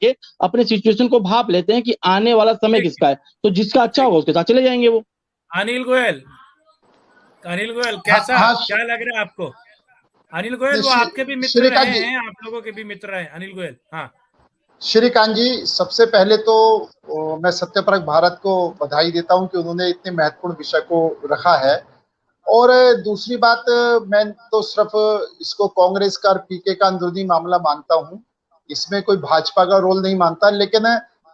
के अपने सिचुएशन को भाप लेते हैं कि आने वाला समय किसका है, तो जिसका अच्छा होगा उसके साथ चले जाएंगे वो। अनिल गोयल, अनिल गोयल हाँ कैसा हाँ क्या लग रहा है आपको? अनिल गोयल वो आपके भी मित्र श्रीकांत रहे जी, हैं, आप लोगों के भी मित्र रहे अनिल गोयल। हाँ श्रीकांत जी, सबसे पहले तो मैं सत्यपरख भारत को बधाई देता हूं कि उन्होंने इतने महत्वपूर्ण विषय को रखा है। और दूसरी बात, मैं तो सिर्फ इसको कांग्रेस का और पीके का अंदरूनी मामला मानता हूं, इसमें कोई भाजपा का रोल नहीं मानता। लेकिन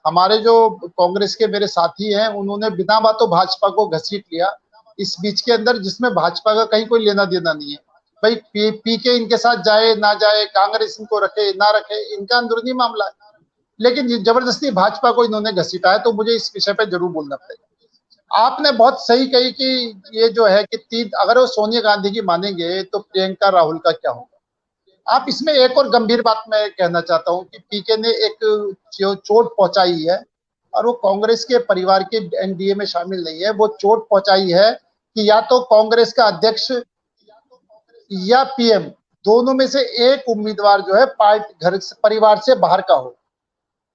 हमारे जो कांग्रेस के मेरे साथी हैं उन्होंने बिना बातों भाजपा को घसीट लिया इस बीच के अंदर, जिसमें भाजपा का कहीं कोई लेना देना नहीं है। भाई पीके इनके साथ जाए ना जाए, कांग्रेस इनको रखे ना रखे, इनका अंदरूनी मामला है। लेकिन जबरदस्ती भाजपा को इन्होंने घसीटा है, तो मुझे इस विषय पे जरूर बोलना पड़ेगा। आपने बहुत सही कही कि ये जो है कि तीन, अगर वो सोनिया गांधी की मानेंगे तो प्रियंका राहुल का क्या होगा। आप इसमें एक और गंभीर बात मैं कहना चाहता हूं कि पीके ने एक जो चोट पहुंचाई है, और वो कांग्रेस के परिवार के एनडीए में शामिल नहीं है, वो चोट पहुंचाई है कि या तो कांग्रेस का अध्यक्ष या पीएम, दोनों में से एक उम्मीदवार जो है पार्टी घर परिवार से बाहर का हो।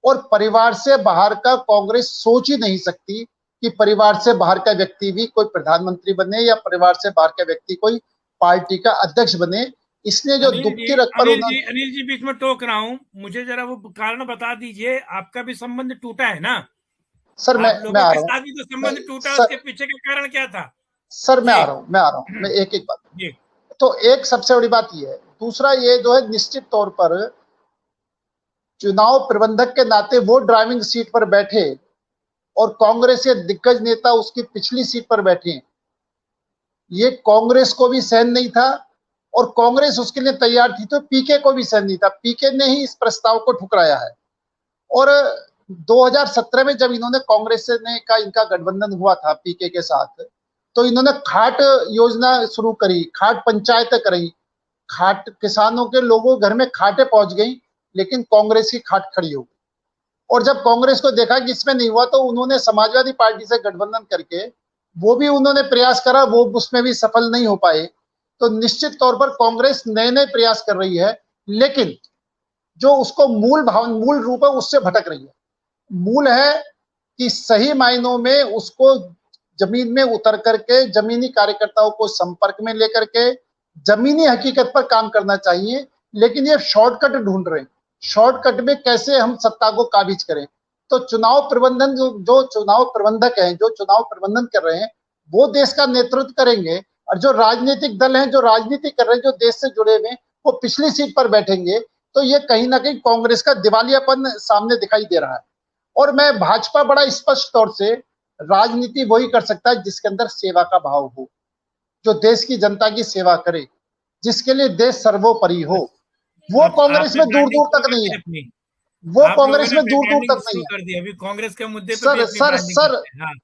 और परिवार से बाहर का कांग्रेस सोच ही नहीं सकती कि परिवार से बाहर का व्यक्ति भी कोई प्रधानमंत्री बने या परिवार से बाहर का व्यक्ति कोई पार्टी का अध्यक्ष बने। इसलिए जो दुबकी रख पर अनिल जी बीच में टोक रहा हूं, मुझे जरा वो कारण बता दीजिए। आपका भी संबंध टूटा है ना सर? मैं आ रहा साथ ही तो संबंध टूटा, सर, उसके पीछे का कारण क्या था? सर मैं आ रहा हूं मैं एक एक बात जी। तो एक सबसे बड़ी बात ये है। दूसरा ये जो है, निश्चित तौर पर चुनाव प्रबंधक के नाते वो ड्राइविंग सीट पर बैठे और कांग्रेस के दिग्गज नेता उसकी पिछली सीट पर बैठे, ये कांग्रेस को भी सहन नहीं था और कांग्रेस उसके लिए तैयार थी, तो पीके को भी सहन नहीं था। पीके ने ही इस प्रस्ताव को ठुकराया है। और 2017 में जब इन्होंने कांग्रेस ने का इनका गठबंधन हुआ था पीके के साथ, तो इन्होंने खाट योजना शुरू करी, खाट पंचायतें करी, खाट किसानों के लोगों घर में खाटें पहुंच गई, लेकिन कांग्रेस की खाट खड़ी हो गई। और जब कांग्रेस को देखा कि इसमें नहीं हुआ, तो उन्होंने समाजवादी पार्टी से गठबंधन करके वो भी उन्होंने प्रयास करा, वो उसमें भी सफल नहीं हो पाए। तो निश्चित तौर पर कांग्रेस नए नए प्रयास कर रही है, लेकिन जो उसको मूल रूप है उससे भटक रही है। मूल है कि सही मायनों में उसको जमीन में उतर करके जमीनी कार्यकर्ताओं को संपर्क में लेकर के जमीनी हकीकत पर काम करना चाहिए। लेकिन ये शॉर्टकट ढूंढ रहे हैं, शॉर्टकट में कैसे हम सत्ता को काबिज करें। तो चुनाव प्रबंधन जो चुनाव प्रबंधक हैं, जो चुनाव प्रबंधन कर रहे हैं, वो देश का नेतृत्व करेंगे। और जो राजनीतिक दल हैं, जो राजनीति कर रहे हैं, जो देश से जुड़े हुए, वो पिछली सीट पर बैठेंगे। तो ये कहीं ना कहीं कांग्रेस का दिवालियापन सामने दिखाई दे रहा है। और मैं भाजपा बड़ा स्पष्ट तौर से, राजनीति वही कर सकता है जिसके अंदर सेवा का भाव हो, जो देश की जनता की सेवा करे, जिसके लिए देश सर्वोपरि हो। वो कांग्रेस में दूर दूर तक नहीं है, वो कांग्रेस में दूर दूर तक नहीं है। अभी कांग्रेस के मुद्दे पर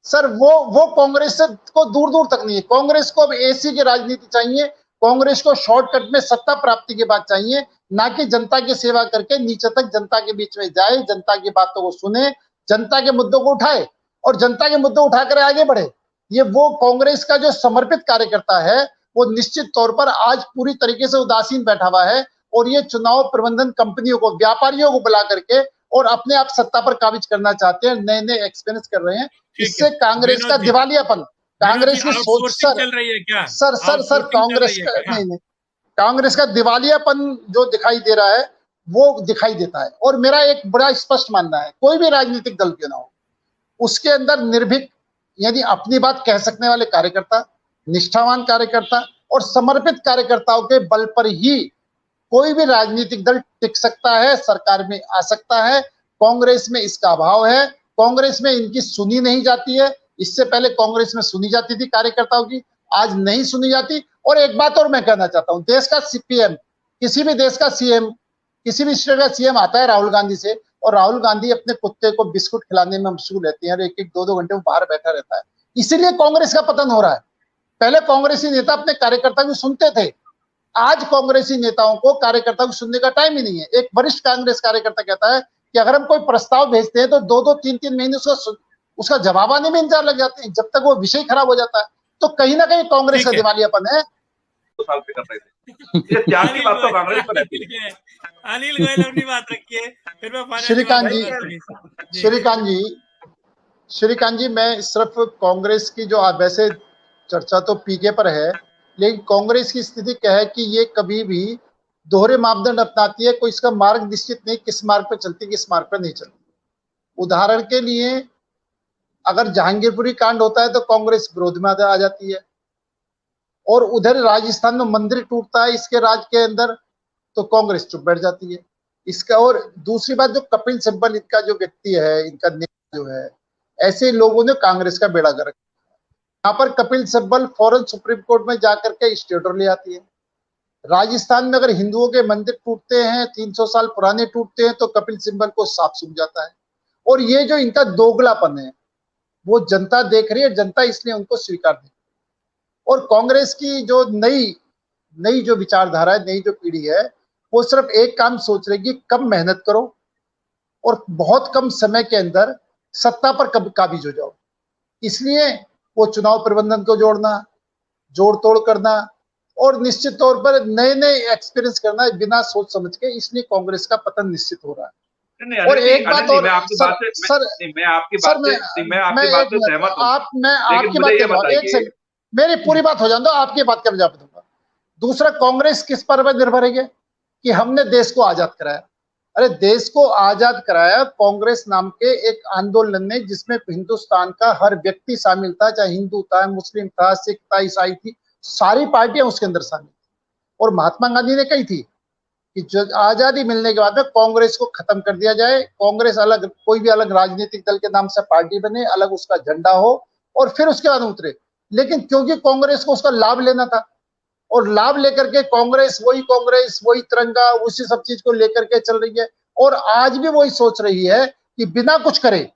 सर वो कांग्रेस को दूर दूर तक नहीं है। कांग्रेस को अब एसी की राजनीति चाहिए, कांग्रेस को शॉर्टकट में सत्ता प्राप्ति की बात चाहिए, ना कि जनता की सेवा करके नीचे तक जनता के बीच में जाए, जनता की बातों को सुने, जनता के मुद्दों को उठाए और जनता के मुद्दे उठाकर आगे बढ़े। ये वो कांग्रेस का जो समर्पित कार्यकर्ता है, वो निश्चित तौर पर आज पूरी तरीके से उदासीन बैठा हुआ है। और ये चुनाव प्रबंधन कंपनियों को, व्यापारियों को बुला करके और अपने आप सत्ता पर काबिज करना चाहते हैं, नए नए एक्सपीरियंस कर रहे हैं। इससे कांग्रेस का दिवालियापन, कांग्रेस की सोच चल रही है क्या? सर कांग्रेस का नहीं, कांग्रेस का दिवालियापन जो दिखाई दे रहा है वो दिखाई देता है। और मेरा एक बड़ा स्पष्ट मानना है, कोई भी राजनीतिक दल क्यों ना हो, उसके अंदर निर्भीक यानी अपनी बात कह सकने वाले कार्यकर्ता, निष्ठावान कार्यकर्ता और समर्पित कार्यकर्ताओं के बल पर ही कोई भी राजनीतिक दल टिक सकता है, सरकार में आ सकता है। कांग्रेस में इसका अभाव है, कांग्रेस में इनकी सुनी नहीं जाती है। इससे पहले कांग्रेस में सुनी जाती थी कार्यकर्ताओं की, आज नहीं सुनी जाती। और एक बात और मैं कहना चाहता हूं, देश का सीपीएम, किसी भी देश का सीएम, किसी भी स्टेट का सीएम आता है राहुल गांधी से, और राहुल गांधी अपने कुत्ते को बिस्कुट खिलाने में मशगूल रहती है, एक एक दो घंटे वो बाहर बैठा रहता है। इसीलिए कांग्रेस का पतन हो रहा है। पहले कांग्रेसी नेता अपने कार्यकर्ता को सुनते थे, आज कांग्रेसी नेताओं को कार्यकर्ता को सुनने का टाइम ही नहीं है। एक वरिष्ठ कांग्रेस कार्यकर्ता कहता है कि अगर हम कोई प्रस्ताव भेजते हैं तो 2-2 3-3 महीने उसका जवाब आने में इंतजार लग जाते हैं, जब तक वो विषय खराब हो जाता है। तो कहीं ना कहीं कांग्रेस का दिवालियापन है। 2 साल से कर रहे थे। ये त्याग की बात तो कांग्रेस पर रहती है। अनिल गोयल अपनी बात रखिए, फिर मैं श्रीकांत जी, मैं सिर्फ कांग्रेस की जो वैसे चर्चा तो पीके पर है, लेकिन कांग्रेस की स्थिति क्या है कि ये कभी भी दोहरे मापदंड अपनाती है, कोई इसका मार्ग निश्चित नहीं, किस मार्ग पर चलती, किस मार्ग पर नहीं चलती। उदाहरण के लिए अगर जहांगीरपुरी कांड होता है तो कांग्रेस विरोध में आ जाती है, और उधर राजस्थान में मंदिर टूटता है इसके राज के अंदर तो कांग्रेस चुप बैठ जाती है इसका। और दूसरी बात, जो कपिल सिब्बल इनका जो व्यक्ति है, इनका नेता जो है, ऐसे लोगों ने कांग्रेस का बेड़ा गर्क। यहाँ पर कपिल सिब्बल फौरन सुप्रीम कोर्ट में जाकर के स्टे ऑर्डर ले आती है। राजस्थान में अगर हिंदुओं के मंदिर टूटते हैं, 300 साल पुराने टूटते हैं, तो कपिल सिब्बल को साफ सूझ जाता है। और ये जो इनका दोगलापन है वो जनता देख रही है, जनता इसलिए उनको स्वीकार नहीं। और कांग्रेस की जो नई जो विचारधारा है, नई जो पीढ़ी है, वो सिर्फ एक काम सोच रही है कि कम मेहनत करो और बहुत कम समय के अंदर सत्ता पर कब काबिज हो जाओ। इसलिए वो चुनाव प्रबंधन को जोड़ना, जोड़ तोड़ करना और निश्चित तौर पर नए एक्सपीरियंस करना बिना सोच समझ के, इसलिए कांग्रेस का पतन निश्चित हो रहा है। और एक बात और, मैं आपकी बात से सहमत हूं। मैं आपकी बात कर रहा हूं, एक सेकंड, मेरी पूरी बात हो जाए तो आपकी बात का जवाब दूंगा। दूसरा, कांग्रेस किस पर निर्भर है कि हमने देश को आजाद कराया। अरे देश को आजाद कराया कांग्रेस नाम के एक आंदोलन ने, जिसमें हिंदुस्तान का हर व्यक्ति शामिल था, चाहे हिंदू था, मुस्लिम था, सिख था, ईसाई थी, सारी पार्टियां उसके अंदर शामिल थी। और महात्मा गांधी ने कही थी कि जो आजादी मिलने के बाद में कांग्रेस को खत्म कर दिया जाए, कांग्रेस अलग, कोई भी अलग राजनीतिक दल के नाम से पार्टी बने, अलग उसका झंडा हो और फिर उसके बाद उतरे। लेकिन क्योंकि कांग्रेस को उसका लाभ लेना था, और लाभ लेकर के कांग्रेस वही तिरंगा, उसी सब चीज को लेकर के चल रही है। और आज भी वही सोच रही है कि बिना कुछ करे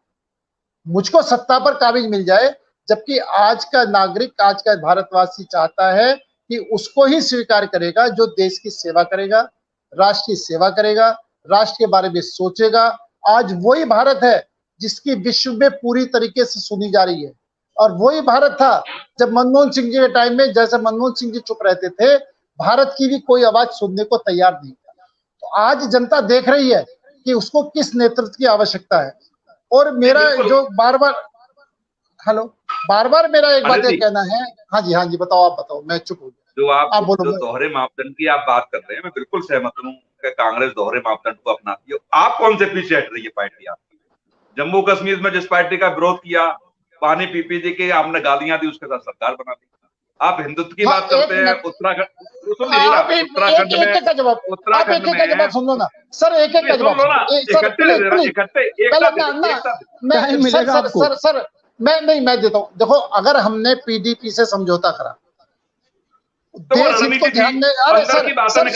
मुझको सत्ता पर काबिज मिल जाए, जबकि आज का नागरिक, आज का भारतवासी चाहता है कि उसको ही स्वीकार करेगा जो देश की सेवा करेगा, राष्ट्र की सेवा करेगा, राष्ट्र के बारे में सोचेगा। आज वही भारत है जिसकी विश्व में पूरी तरीके से सुनी जा रही है। और वही भारत था जब मनमोहन सिंह जी के टाइम में, जैसे मनमोहन सिंह जी चुप रहते थे, भारत की भी कोई आवाज सुनने को तैयार नहीं था। तो आज जनता देख रही है कि उसको किस नेतृत्व की आवश्यकता है। और मेरा जो बार बार मेरा एक बात ये कहना है। हाँ जी बताओ, आप बताओ, मैं चुप हो गया। आप बोलो। जो दोहरे मापदंड की आप बात कर रहे हैं, मैं बिल्कुल सहमत हूँ कि कांग्रेस दोहरे मापदंड को अपनाती है। आप कौन से पीछे हट रही है पार्टी? आपकी जम्मू कश्मीर में जिस पार्टी का विरोध किया, पानी पीपी जी के आपने गालियां दी, उसके साथ सरकार बना दी। आप हिंदुत्व की बात करते हैं, उत्तराखंड में सुनो ना सर, एक का जवाब सर, मैं देता हूँ। देखो, अगर हमने पीडीपी से समझौता करा, देश हित को ध्यान में, अरे सर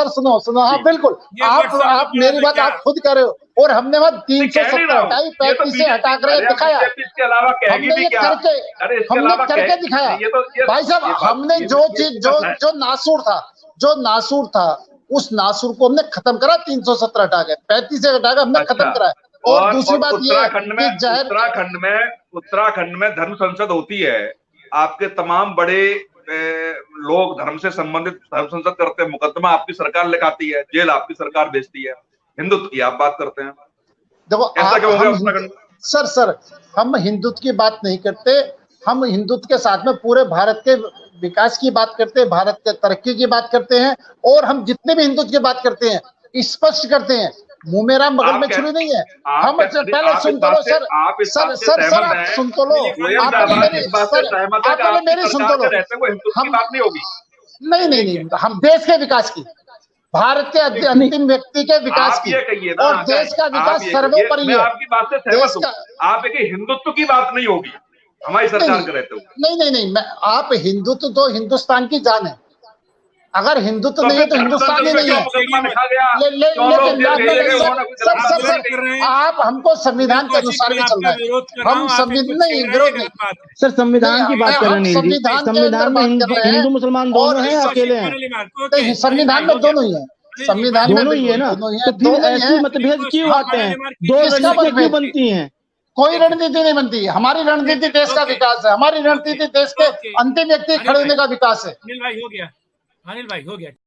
सुनो, हाँ बिल्कुल, आप मेरी बात आप खुद कर रहे हो। और हमने वहां 370 हटाई, 35 से हटा कर दिखाया, हमने ये करके दिखाया भाई साहब। हमने जो चीज जो नासूर था उस नासूर को हमने खत्म करा, 370 हटा के 35 से हटा के हमने खत्म करा। और दूसरी बात ये उत्तराखंड में धर्म संसद होती है, आपके तमाम बड़े लोग धर्म से संबंधित धर्म संसद करते हैं, मुकदमा आपकी सरकार लिखाती है, जेल आपकी सरकार भेजती है। हिंदुत्व की आप बात करते हैं। देखो सर, हम हिंदुत्व की बात नहीं करते, हम हिंदुत्व के साथ में पूरे भारत के विकास की बात करते हैं, भारत के तरक्की की बात करते हैं। और हम जितने भी हिंदुत्व की बात करते हैं स्पष्ट करते हैं, मुंह में राम बगल में छुरी नहीं है। हम पहले सुन तो लो सर, आप सुन तो लो, आप पहले मेरी सुन तो लो। हम नहीं, हम देश के विकास की, भारत के अंतिम व्यक्ति के विकास की, और देश का विकास सर्वोपरि है। आपकी बात से सहमत हूं। आप एक हिंदुत्व की बात नहीं होगी हमारी सरकार के रहते हुए। नहीं, आप हिंदुत्व तो हिंदुस्तान की जान है। अगर हिंदुत्व नहीं है तो हिंदुस्तान ही नहीं है। लेकिन आप हमको संविधान के अनुसार भी चलना है। हम संविधान नहीं, विरोध नहीं सर, संविधान की बात कर रहे हैं। संविधान में हिंदू मुसलमान दोनों हैं, अकेले हैं? संविधान में दोनों ही है, संविधान में दोनों ही है ना। तो फिर ऐसी मतभेद क्यों आते हैं? दो रजिस्ट्रियां क्यों बनती हैं? कोई रणनीति नहीं बनती। हमारी रणनीति देश का विकास है, हमारी रणनीति देश के अंतिम व्यक्ति खड़े होने का विकास है। अनिल भाई हो गया, अनिल भाई हो गया।